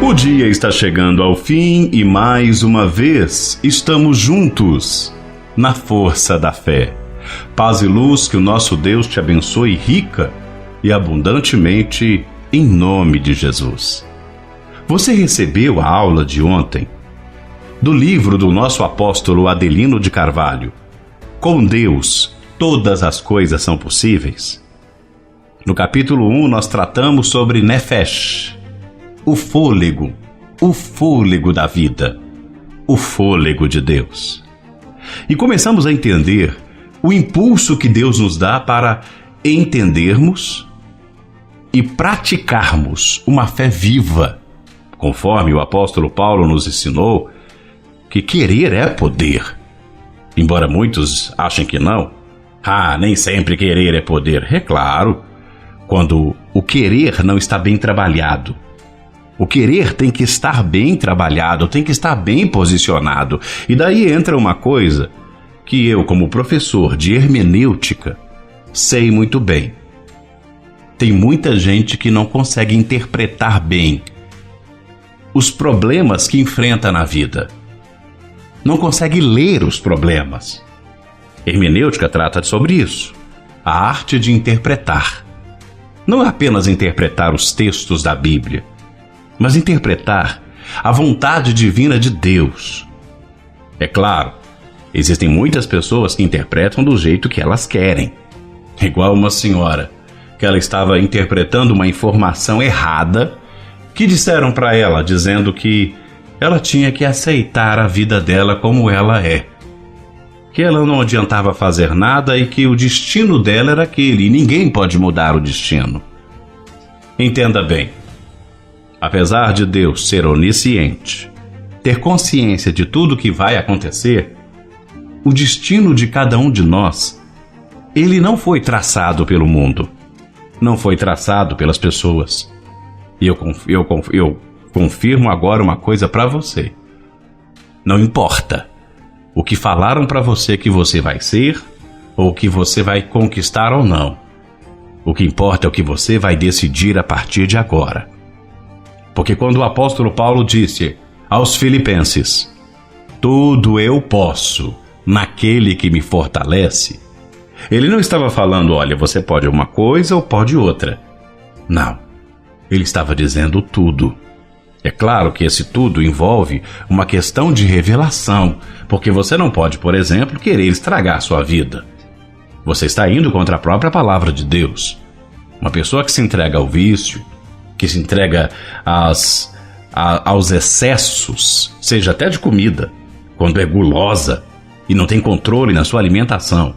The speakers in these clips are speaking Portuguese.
O dia está chegando ao fim e mais uma vez estamos juntos na força da fé. Paz e luz, que o nosso Deus te abençoe rica e abundantemente em nome de Jesus. Você recebeu a aula de ontem do livro do nosso apóstolo Adelino de Carvalho, Com Deus, todas as coisas são possíveis? No capítulo 1 nós tratamos sobre Nefesh, o fôlego da vida, o fôlego de Deus. E começamos a entender o impulso que Deus nos dá para entendermos e praticarmos uma fé viva, conforme o apóstolo Paulo nos ensinou que querer é poder. Embora muitos achem que não, nem sempre querer é poder. É claro, quando o querer não está bem trabalhado. O querer tem que estar bem trabalhado, tem que estar bem posicionado. E daí entra uma coisa que eu, como professor de hermenêutica, sei muito bem. Tem muita gente que não consegue interpretar bem os problemas que enfrenta na vida. Não consegue ler os problemas. Hermenêutica trata sobre isso, a arte de interpretar. Não é apenas interpretar os textos da Bíblia, mas interpretar a vontade divina de Deus. É claro, existem muitas pessoas que interpretam do jeito que elas querem. Igual uma senhora, que ela estava interpretando uma informação errada que disseram para ela, dizendo que ela tinha que aceitar a vida dela como ela é. Que ela não adiantava fazer nada e que o destino dela era aquele, e ninguém pode mudar o destino. Entenda bem. Apesar de Deus ser onisciente, ter consciência de tudo que vai acontecer, o destino de cada um de nós, ele não foi traçado pelo mundo, não foi traçado pelas pessoas. E eu confirmo agora uma coisa para você. Não importa o que falaram para você que você vai ser, ou que você vai conquistar ou não. O que importa é o que você vai decidir a partir de agora. Porque quando o apóstolo Paulo disse aos Filipenses, tudo eu posso naquele que me fortalece, ele não estava falando, olha, você pode uma coisa ou pode outra. Não, ele estava dizendo tudo. É claro que esse tudo envolve uma questão de revelação, porque você não pode, por exemplo, querer estragar sua vida. Você está indo contra a própria palavra de Deus. Uma pessoa que se entrega ao vício, que se entrega aos excessos, seja até de comida, quando é gulosa e não tem controle na sua alimentação.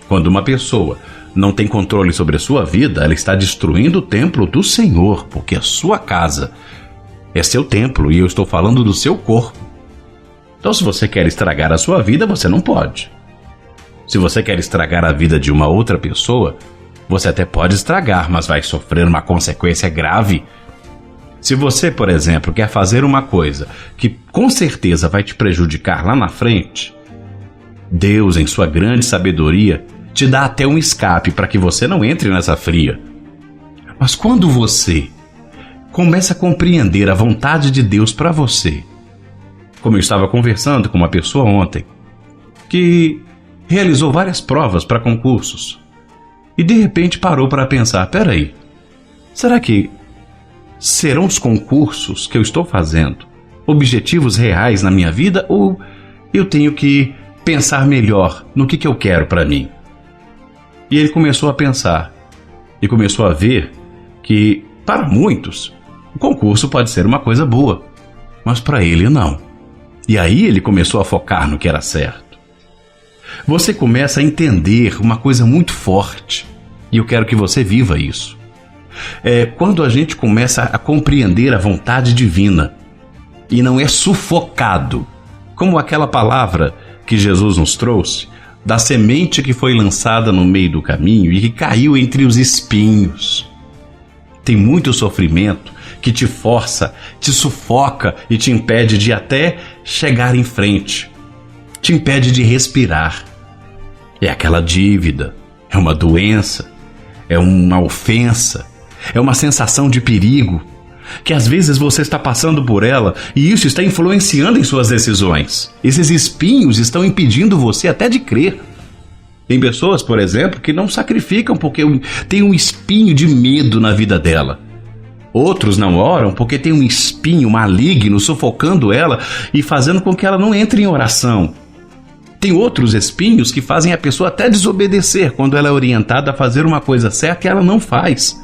Quando uma pessoa não tem controle sobre a sua vida, ela está destruindo o templo do Senhor, porque a sua casa é seu templo e eu estou falando do seu corpo. Então, se você quer estragar a sua vida, você não pode. Se você quer estragar a vida de uma outra pessoa, você até pode estragar, mas vai sofrer uma consequência grave. Se você, por exemplo, quer fazer uma coisa que com certeza vai te prejudicar lá na frente, Deus, em sua grande sabedoria, te dá até um escape para que você não entre nessa fria. Mas quando você começa a compreender a vontade de Deus para você, como eu estava conversando com uma pessoa ontem, que realizou várias provas para concursos, e de repente parou para pensar, peraí, será que serão os concursos que eu estou fazendo objetivos reais na minha vida, ou eu tenho que pensar melhor no que eu quero para mim? E ele começou a pensar e começou a ver que, para muitos, o concurso pode ser uma coisa boa, mas para ele não. E aí ele começou a focar no que era certo. Você começa a entender uma coisa muito forte, e eu quero que você viva isso. Quando a gente começa a compreender a vontade divina e não é sufocado, como aquela palavra que Jesus nos trouxe, da semente que foi lançada no meio do caminho e que caiu entre os espinhos. Tem muito sofrimento que te força, te sufoca e te impede de até chegar em frente. Te impede de respirar. É aquela dívida, é uma doença, é uma ofensa, é uma sensação de perigo. que às vezes você está passando por ela e isso está influenciando em suas decisões. Esses espinhos estão impedindo você até de crer. Tem pessoas, por exemplo, que não sacrificam porque tem um espinho de medo na vida dela. Outros não oram porque tem um espinho maligno sufocando ela e fazendo com que ela não entre em oração. Tem outros espinhos que fazem a pessoa até desobedecer quando ela é orientada a fazer uma coisa certa e ela não faz.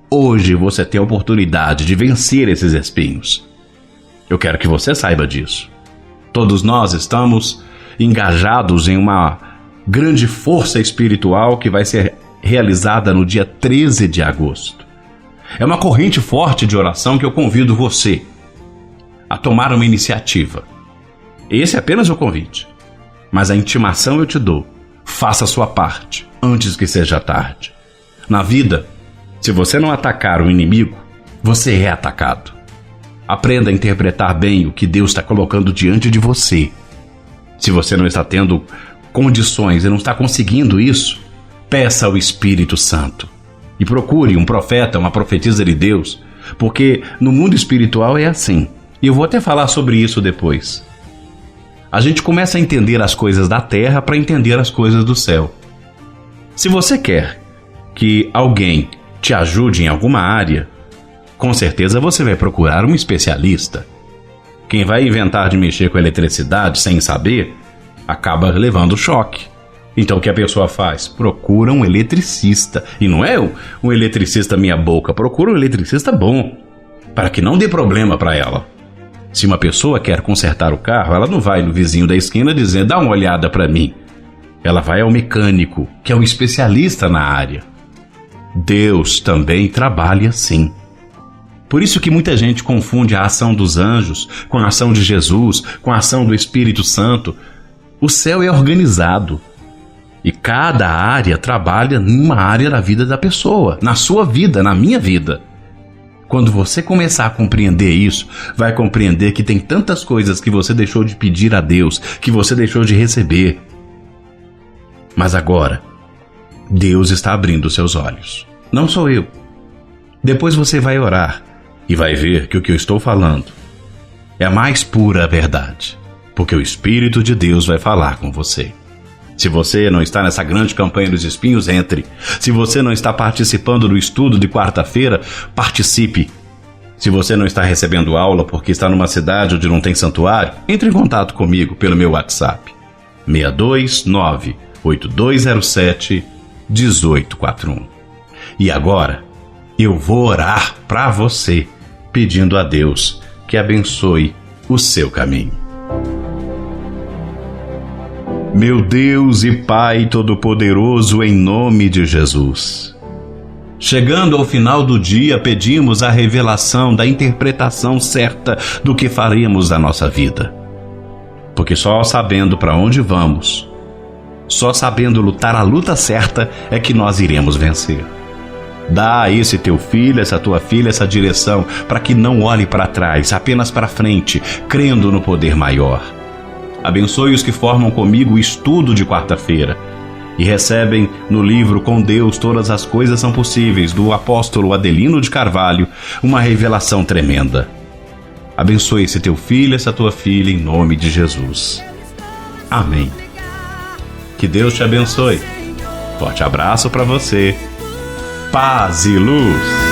Hoje você tem a oportunidade de vencer esses espinhos. Eu quero que você saiba disso. Todos nós estamos engajados em uma grande força espiritual que vai ser realizada no dia 13 de agosto. É uma corrente forte de oração que eu convido você a tomar uma iniciativa. Esse é apenas o convite. Mas a intimação eu te dou. Faça a sua parte, antes que seja tarde. Na vida, se você não atacar o inimigo, você é atacado. Aprenda a interpretar bem o que Deus está colocando diante de você. Se você não está tendo condições e não está conseguindo isso, peça ao Espírito Santo. E procure um profeta, uma profetisa de Deus, porque no mundo espiritual é assim. E eu vou até falar sobre isso depois. A gente começa a entender as coisas da terra para entender as coisas do céu. Se você quer que alguém te ajude em alguma área, com certeza você vai procurar um especialista. Quem vai inventar de mexer com eletricidade sem saber, acaba levando choque. Então o que a pessoa faz? Procura um eletricista. E não é um eletricista meia boca, procura um eletricista bom, para que não dê problema para ela. Se uma pessoa quer consertar o carro, ela não vai no vizinho da esquina dizer, dá uma olhada para mim. Ela vai ao mecânico, que é um especialista na área. Deus também trabalha assim. Por isso que muita gente confunde a ação dos anjos com a ação de Jesus, com a ação do Espírito Santo. O céu é organizado. E cada área trabalha numa área da vida da pessoa, na sua vida, na minha vida. Quando você começar a compreender isso, vai compreender que tem tantas coisas que você deixou de pedir a Deus, que você deixou de receber. Mas agora, Deus está abrindo seus olhos. Não sou eu. Depois você vai orar e vai ver que o que eu estou falando é a mais pura verdade, porque o Espírito de Deus vai falar com você. Se você não está nessa grande campanha dos espinhos, entre. Se você não está participando do estudo de quarta-feira, participe. Se você não está recebendo aula porque está numa cidade onde não tem santuário, entre em contato comigo pelo meu WhatsApp. 629-8207-1841. E agora, eu vou orar para você, pedindo a Deus que abençoe o seu caminho. Meu Deus e Pai Todo-Poderoso, em nome de Jesus. Chegando ao final do dia, pedimos a revelação da interpretação certa do que faremos da nossa vida. Porque só sabendo para onde vamos, só sabendo lutar a luta certa, é que nós iremos vencer. Dá a esse teu filho, essa tua filha, essa direção, para que não olhe para trás, apenas para frente, crendo no poder maior. Abençoe os que formam comigo o estudo de quarta-feira e recebem no livro Com Deus Todas as Coisas São Possíveis, do apóstolo Adelino de Carvalho, uma revelação tremenda. Abençoe esse teu filho, essa tua filha, em nome de Jesus. Amém. Que Deus te abençoe. Forte abraço para você. Paz e luz.